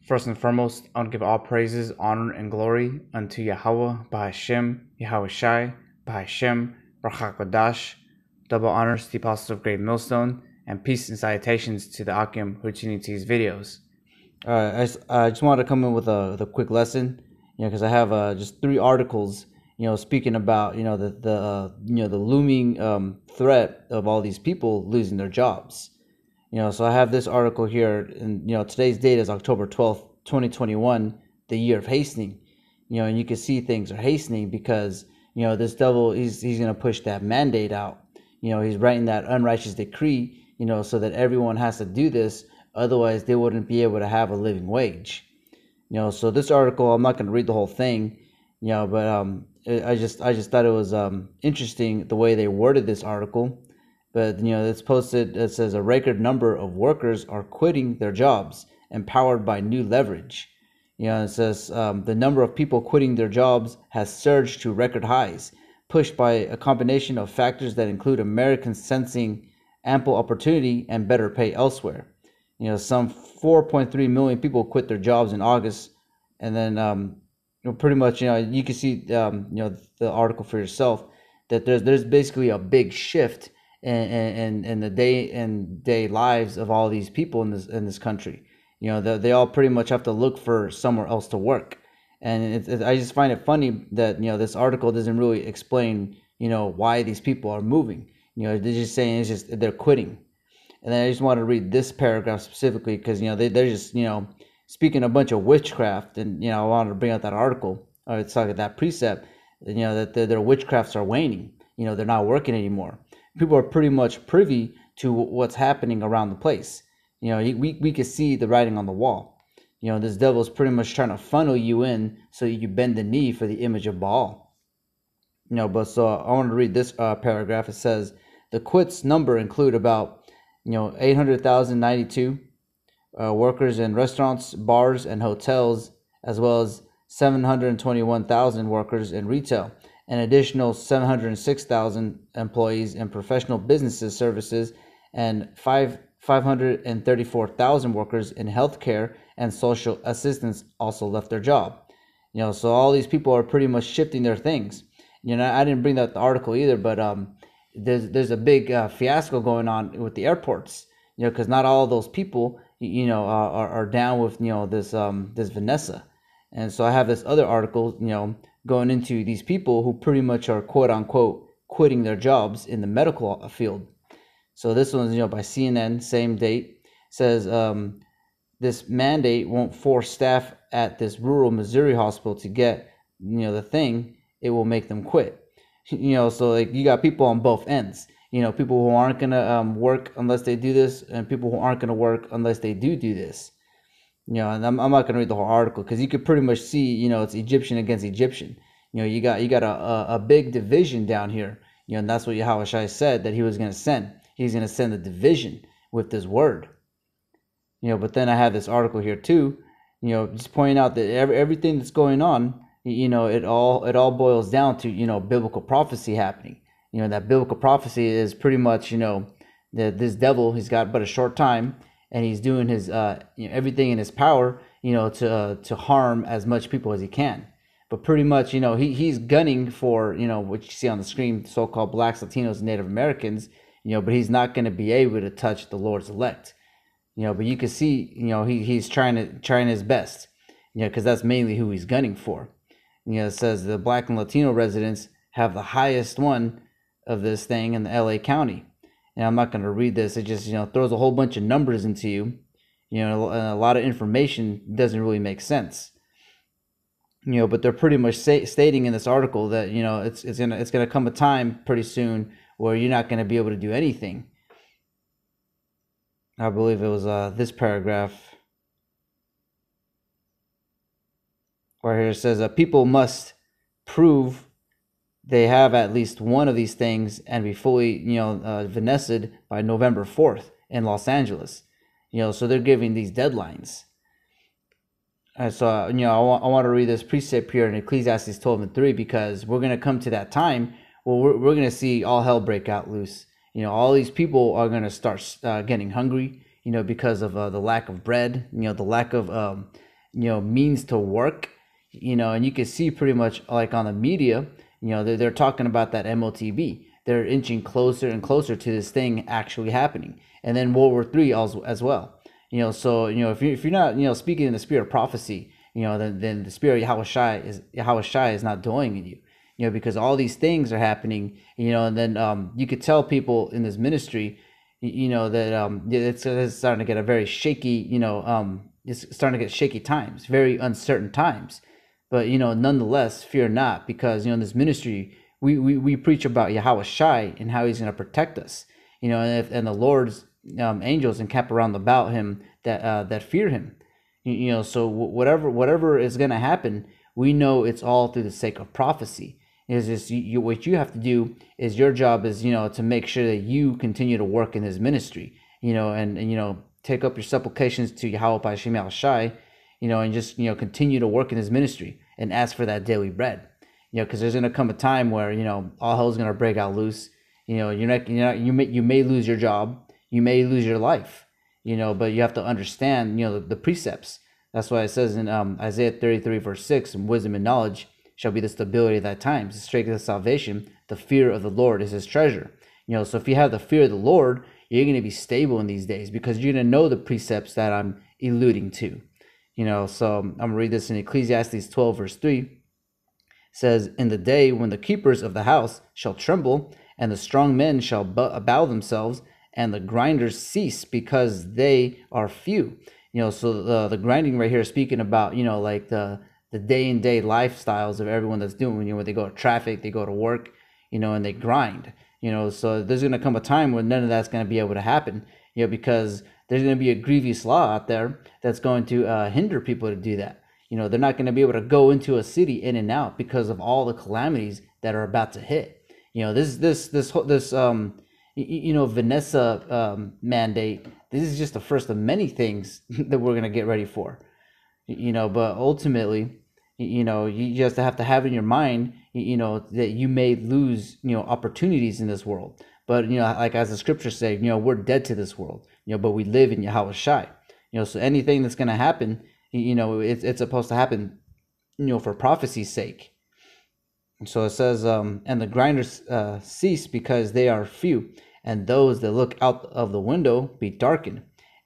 First and foremost, I want to give all praises, honor, and glory unto Yahweh, Bahashem, Yahweh Shai, Bahashem, Baruch HaKodash. Double honors to the Apostles of Great Millstone, and peace and salutations to the Akim who are tuning to these videos. I just wanted to come in with a quick lesson, because I have just 3 articles, speaking about the looming threat of all these people losing their jobs. So I have this article here, and today's date is October 12th, 2021, the year of hastening. And you can see things are hastening because this devil, he's going to push that mandate out. He's writing that unrighteous decree, so that everyone has to do this. Otherwise, they wouldn't be able to have a living wage. So this article, I'm not going to read the whole thing, but I just thought it was interesting the way they worded this article. But it's posted. It says a record number of workers are quitting their jobs, empowered by new leverage. It says the number of people quitting their jobs has surged to record highs, pushed by a combination of factors that include Americans sensing ample opportunity and better pay elsewhere. Some 4.3 million people quit their jobs in August, and then pretty much you can see the article for yourself that there's basically a big shift in the day lives of all these people in this country. They all pretty much have to look for somewhere else to work, and I just find it funny that this article doesn't really explain why these people are moving. They're just saying they're quitting. And then I just want to read this paragraph specifically because they're just speaking a bunch of witchcraft, and I wanted to bring out that article. It's like that precept, that their witchcrafts are waning. They're not working anymore. People are pretty much privy to what's happening around the place. We can see the writing on the wall. This devil is pretty much trying to funnel you in so you bend the knee for the image of Baal. But so I want to read this paragraph. It says the quits number include about 800,092 workers in restaurants, bars, and hotels, as well as 721,000 workers in retail. An additional 706,000 employees in professional businesses, services, and 534,000 workers in healthcare and social assistance also left their job. So all these people are pretty much shifting their things. I didn't bring that the article either, but there's a big fiasco going on with the airports. Because not all of those people are down with this Vanessa. And so I have this other article going into these people who pretty much are quote unquote quitting their jobs in the medical field. So this one's by CNN, same date, says this mandate won't force staff at this rural Missouri hospital to get the thing. It will make them quit. So like you got people on both ends. People who aren't gonna work unless they do this, and people who aren't gonna work unless they do this. And I'm not gonna read the whole article because you could pretty much see it's Egyptian against Egyptian. You got a big division down here. And that's what Yahweh Shai said that he was gonna send. He's gonna send a division with this word. But then I have this article here too. Just pointing out that everything that's going on. It all boils down to biblical prophecy happening. That biblical prophecy is pretty much that this devil, he's got but a short time, and he's doing his everything in his power to harm as much people as he can. But pretty much he's gunning for what you see on the screen, so-called blacks, Latinos, and Native Americans. But he's not going to be able to touch the Lord's elect. But you can see he's trying his best. Because that's mainly who he's gunning for. It says the black and Latino residents have the highest one of this thing in the LA County. And I'm not going to read this. It just, throws a whole bunch of numbers into you. A lot of information doesn't really make sense. But they're pretty much stating in this article that, it's gonna come a time pretty soon where you're not going to be able to do anything. I believe it was this paragraph. Right here it says people must prove they have at least one of these things and be fully, Vanessa'd by November 4th in Los Angeles. So they're giving these deadlines. And so, I want to read this precept here in Ecclesiastes 12:3 because we're going to come to that time where we're going to see all hell break out loose. All these people are going to start getting hungry. because of the lack of bread, the lack of means to work, and you can see pretty much like on the media, they're talking about that MOTB. They're inching closer and closer to this thing actually happening, and then World War III as well. So if you're not speaking in the spirit of prophecy, then the spirit of Yahweh Shai is not dwelling in you. Because all these things are happening, and then you could tell people in this ministry, that it's starting to get a very shaky, it's starting to get shaky times, very uncertain times. But nonetheless, fear not, because in this ministry we preach about Yahweh Shai and how He's going to protect us. And the Lord's angels encamp around about Him that fear Him. So whatever is going to happen, we know it's all through the sake of prophecy. Is just what you have to do is your job is to make sure that you continue to work in His ministry, and take up your supplications to Yahweh B'Shem Yahweh Shai, and just continue to work in His ministry and ask for that daily bread, because there's gonna come a time where all hell's gonna break out loose. You may lose your job, you may lose your life, but you have to understand the precepts. That's why it says in Isaiah 33 verse 6, and wisdom and knowledge shall be the stability of thy times, the strength of salvation. The fear of the Lord is His treasure. So if you have the fear of the Lord, you're going to be stable in these days, because you're going to know the precepts that I'm alluding to. So I'm going to read this in Ecclesiastes 12 verse 3. It says, in the day when the keepers of the house shall tremble, and the strong men shall bow themselves, and the grinders cease, because they are few. So the grinding right here is speaking about like the day-and-day lifestyles of everyone that's doing, when they go to traffic, they go to work, and they grind, so there's going to come a time when none of that's going to be able to happen, because there's going to be a grievous law out there that's going to hinder people to do that. They're not going to be able to go into a city in and out because of all the calamities that are about to hit. This Vanessa mandate, this is just the first of many things that we're going to get ready for, but ultimately, you just have to have in your mind, that you may lose, opportunities in this world. But, like as the scriptures say, we're dead to this world, but we live in Yahweh Shai. So anything that's going to happen, it's supposed to happen, for prophecy's sake. So it says, and the grinders cease, because they are few, and those that look out of the window be darkened,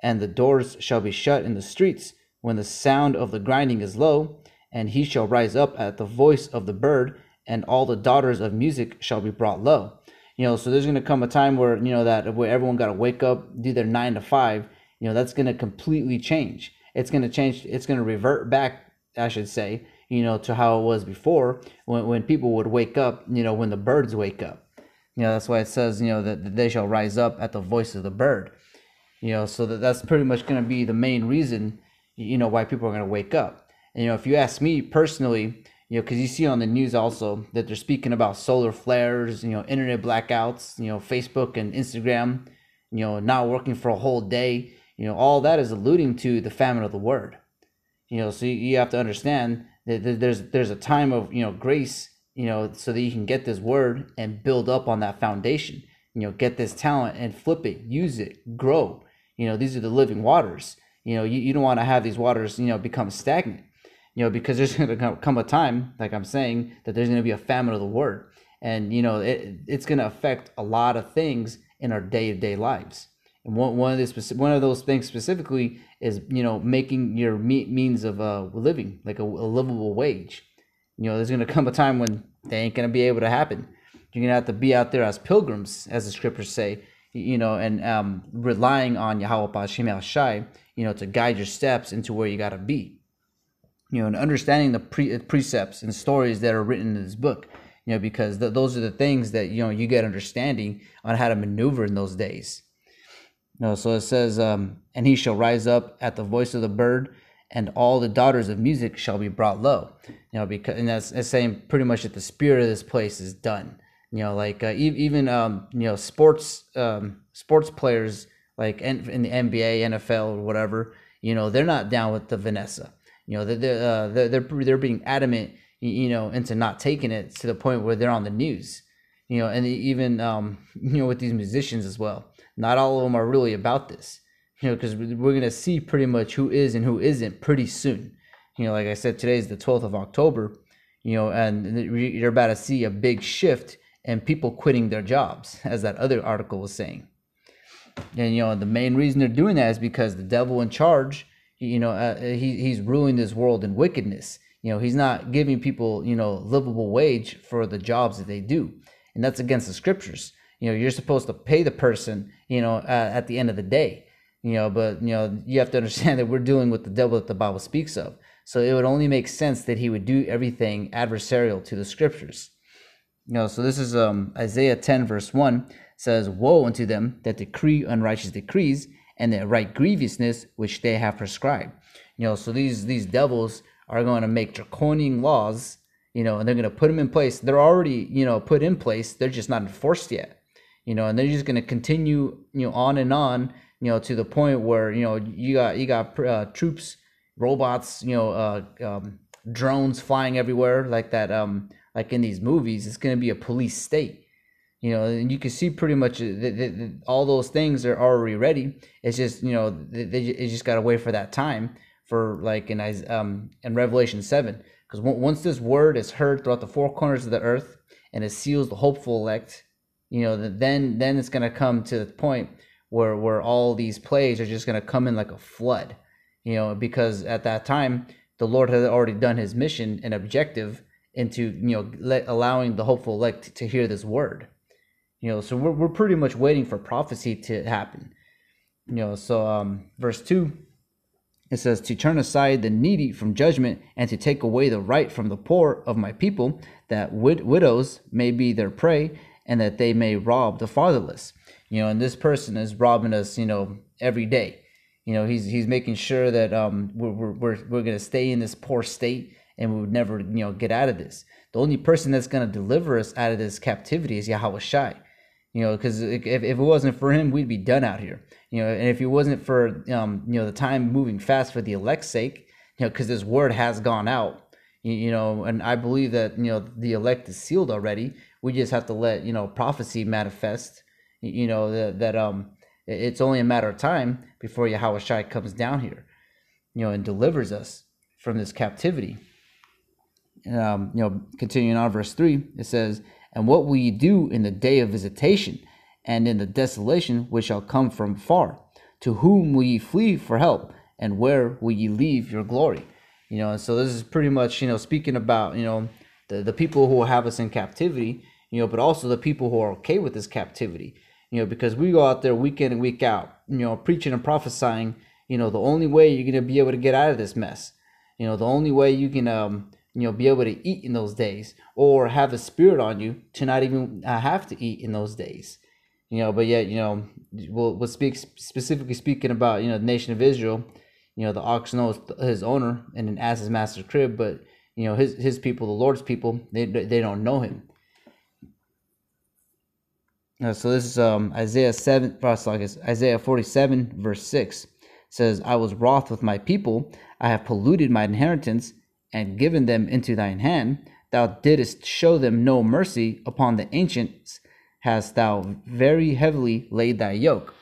and the doors shall be shut in the streets when the sound of the grinding is low. And he shall rise up at the voice of the bird, and all the daughters of music shall be brought low. So there's going to come a time where, where everyone got to wake up, do their 9 to 5, that's going to completely change. It's going to change. It's going to revert back, I should say, to how it was before, when people would wake up, when the birds wake up. That's why it says, that they shall rise up at the voice of the bird. So that's pretty much going to be the main reason, why people are going to wake up. And, if you ask me personally, because you see on the news also that they're speaking about solar flares, internet blackouts, Facebook and Instagram, not working for a whole day, all that is alluding to the famine of the word. So you have to understand that there's a time of, grace, so that you can get this word and build up on that foundation, get this talent and flip it, use it, grow. These are the living waters. You don't want to have these waters, become stagnant. Because there's going to come a time, like I'm saying, that there's going to be a famine of the word. And, it's going to affect a lot of things in our day-to-day lives. And one of those things specifically is, making your means of living, like a livable wage. There's going to come a time when they ain't going to be able to happen. You're going to have to be out there as pilgrims, as the scriptures say, and relying on Yahweh B'Shem Yahweh Shai, to guide your steps into where you got to be. And understanding the precepts and stories that are written in this book, because those are the things that, you get understanding on how to maneuver in those days. So it says, and he shall rise up at the voice of the bird, and all the daughters of music shall be brought low. Because, and that's saying pretty much that the spirit of this place is done. Even sports players, like in the NBA, NFL, or whatever, they're not down with the Vanessa. They're being adamant, into not taking it, to the point where they're on the news, and even with these musicians as well. Not all of them are really about this, because we're going to see pretty much who is and who isn't pretty soon. Like I said, today is the 12th of October, and you're about to see a big shift and people quitting their jobs, as that other article was saying. And the main reason they're doing that is because the devil in charge, he's ruling this world in wickedness. He's not giving people, livable wage for the jobs that they do, and that's against the scriptures. You're supposed to pay the person, at the end of the day. But you have to understand that we're dealing with the devil that the Bible speaks of. So it would only make sense that he would do everything adversarial to the scriptures. So this is Isaiah 10 verse 1 says, "Woe unto them that decree unrighteous decrees, and that write grievousness which they have prescribed." So these devils are going to make draconian laws, and they're going to put them in place. They're already, put in place. They're just not enforced yet, and they're just going to continue, on and on, to the point where, you got troops, robots, drones flying everywhere like that, like in these movies. It's going to be a police state. And you can see pretty much all those things are already ready. It's just, they just got to wait for that time, for like in Revelation 7. Because once this word is heard throughout the four corners of the earth, and it seals the hopeful elect, then it's going to come to the point where all these plagues are just going to come in like a flood, because at that time, the Lord had already done his mission and objective into, allowing the hopeful elect to hear this word. So we're pretty much waiting for prophecy to happen. So verse 2, it says, "To turn aside the needy from judgment, and to take away the right from the poor of my people, that widows may be their prey, and that they may rob the fatherless." And this person is robbing us, every day. He's making sure that we're going to stay in this poor state, and we would never, get out of this. The only person that's going to deliver us out of this captivity is Yahweh Shai. Because if it wasn't for him, we'd be done out here. And if it wasn't for, the time moving fast for the elect's sake, because this word has gone out, and I believe that, the elect is sealed already. We just have to let, prophecy manifest, that it's only a matter of time before Yahweh Shai comes down here, and delivers us from this captivity. Continuing on verse 3, it says, "And what will ye do in the day of visitation, and in the desolation which shall come from far? To whom will ye flee for help, and where will ye leave your glory?" And so this is pretty much, speaking about, the people who will have us in captivity, but also the people who are okay with this captivity, because we go out there week in and week out, preaching and prophesying, the only way you're going to be able to get out of this mess, the only way you can, be able to eat in those days, or have the spirit on you to not even have to eat in those days, but yet, we'll speak specifically speaking about, the nation of Israel, the ox knows his owner and an ass his master's crib, but, his people, the Lord's people, they don't know him. So this is Isaiah 47 verse 6 says, "I was wroth with my people, I have polluted my inheritance, and given them into thine hand. Thou didst show them no mercy, upon the ancients hast thou very heavily laid thy yoke."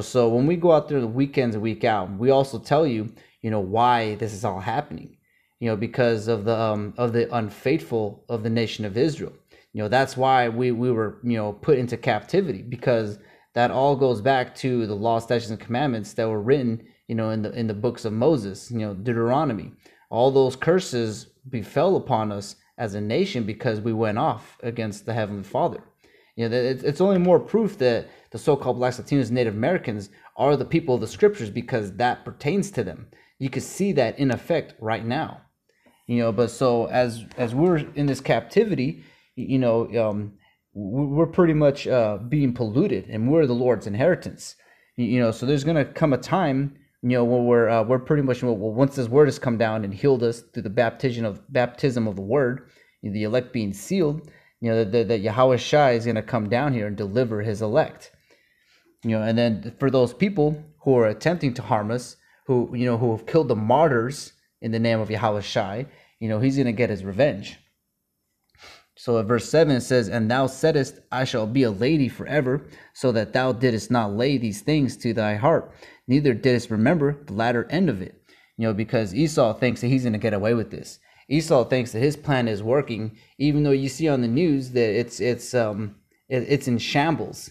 So when we go out there the weekends and week out, we also tell you, why this is all happening, because of the unfaithful of the nation of Israel. That's why we were, put into captivity, because that all goes back to the law, statutes, and commandments that were written, in the books of Moses, Deuteronomy. All those curses befell upon us as a nation because we went off against the Heavenly Father. It's only more proof that the so-called Blacks, Latinos, Native Americans are the people of the scriptures, because that pertains to them. You can see that in effect right now. But so as we're in this captivity, we're pretty much being polluted, and we're the Lord's inheritance. So there's going to come a time, when we're pretty much, once this word has come down and healed us through the baptism of the word, the elect being sealed, that Yahweh Shai is going to come down here and deliver his elect. And then for those people who are attempting to harm us, who have killed the martyrs in the name of Yahweh Shai, he's going to get his revenge. So at verse 7 it says, "And thou saidst, I shall be a lady forever, so that thou didst not lay these things to thy heart. neither didst remember the latter end of it. Because Esau thinks that he's going to get away with this. Esau thinks that his plan is working, even though you see on the news that it's in shambles.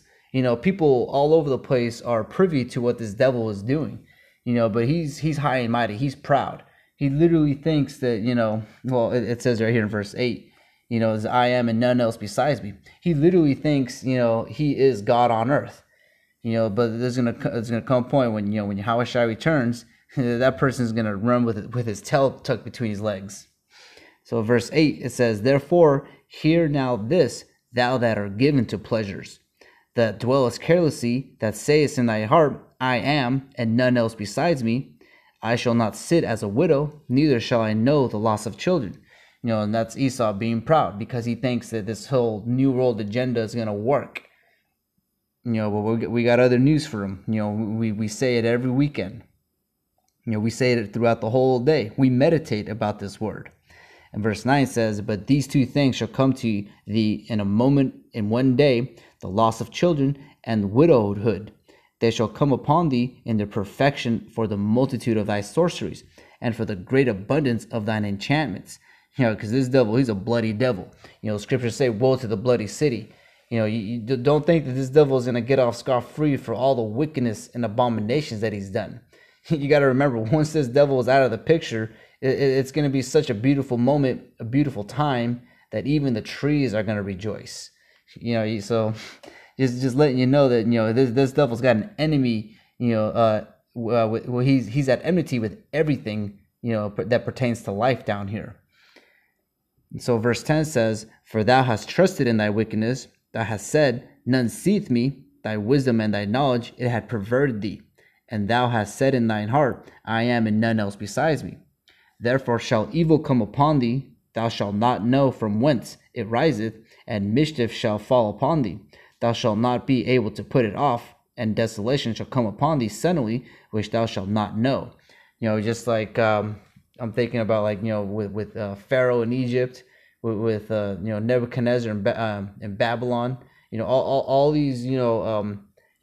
People all over the place are privy to what this devil is doing. But he's high and mighty. He's proud. He literally thinks that, it says right here in verse 8, as I am and none else besides me. He literally thinks, he is God on earth. But there's gonna come a point when when Yahushua returns, that person's gonna run with his tail tucked between his legs. So verse 8 it says, therefore hear now this, thou that art given to pleasures, that dwellest carelessly, that sayest in thy heart, I am, and none else besides me. I shall not sit as a widow, neither shall I know the loss of children. And that's Esau being proud because he thinks that this whole New World agenda is gonna work. But we got other news for him. We say it every weekend. We say it throughout the whole day. We meditate about this word. And verse 9 says, but these two things shall come to thee in a moment, in one day, the loss of children and widowhood. They shall come upon thee in their perfection for the multitude of thy sorceries, and for the great abundance of thine enchantments. Because this devil, he's a bloody devil. Scriptures say, woe to the bloody city. You don't think that this devil is going to get off scot-free for all the wickedness and abominations that he's done. You got to remember, once this devil is out of the picture, it's going to be such a beautiful moment, a beautiful time, that even the trees are going to rejoice. So just letting you know that this devil's got an enemy. He's at enmity with everything that pertains to life down here. So verse 10 says, for thou hast trusted in thy wickedness, thou hast said, none seeth me, thy wisdom and thy knowledge, it had perverted thee. And thou hast said in thine heart, I am and none else besides me. Therefore shall evil come upon thee, thou shalt not know from whence it riseth, and mischief shall fall upon thee. Thou shalt not be able to put it off, and desolation shall come upon thee suddenly, which thou shalt not know. Just like I'm thinking about, like, with Pharaoh in Egypt, with Nebuchadnezzar in Babylon, all these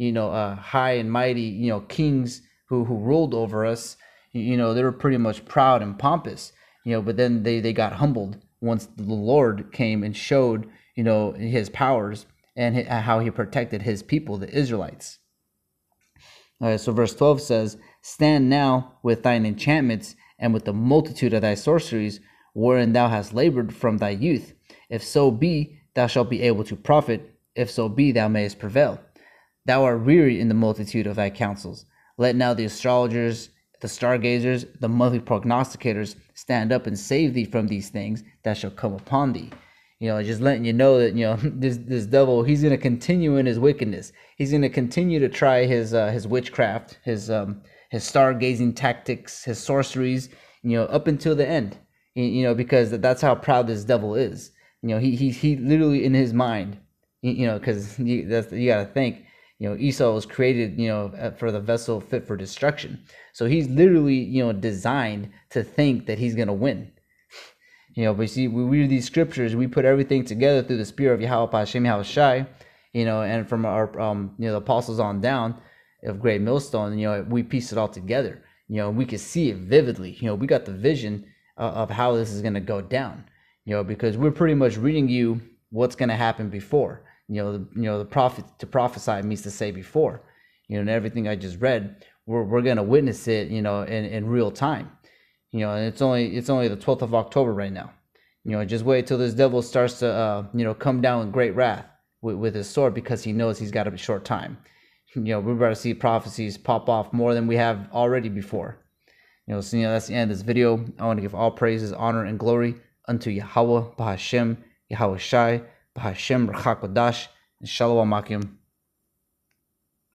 high and mighty kings who ruled over us. They were pretty much proud and pompous, but then they got humbled once the Lord came and showed his powers and how he protected his people, the Israelites. All right, so verse 12 says, stand now with thine enchantments and with the multitude of thy sorceries, wherein thou hast labored from thy youth. If so be, thou shalt be able to profit. If so be, thou mayest prevail. Thou art weary in the multitude of thy counsels. Let now the astrologers, the stargazers, the monthly prognosticators stand up and save thee from these things that shall come upon thee. Just letting you know that this devil, he's going to continue in his wickedness. He's going to continue to try his witchcraft, his stargazing tactics, his sorceries, up until the end. Because that's how proud this devil is. He literally in his mind, because you got to think, Esau was created, for the vessel fit for destruction. So he's literally, designed to think that he's going to win. But see, we read these scriptures, we put everything together through the spirit of Yahweh Hashem Yahushai, and from our, the apostles on down of Great Millstone, we piece it all together. We can see it vividly. We got the vision of how this is going to go down, because we're pretty much reading you what's going to happen before. The prophet to prophesy means to say before, and everything I just read, we're going to witness it, in real time. And it's only the 12th of October right now. Just wait till this devil starts to, come down with great wrath with his sword, because he knows he's got a short time. We're about to see prophecies pop off more than we have already before. So that's the end of this video. I want to give all praises, honor, and glory unto Yahweh, Bahashem, Yahweh Shai, Bahashem, Rachakodash, and Shalom Akim.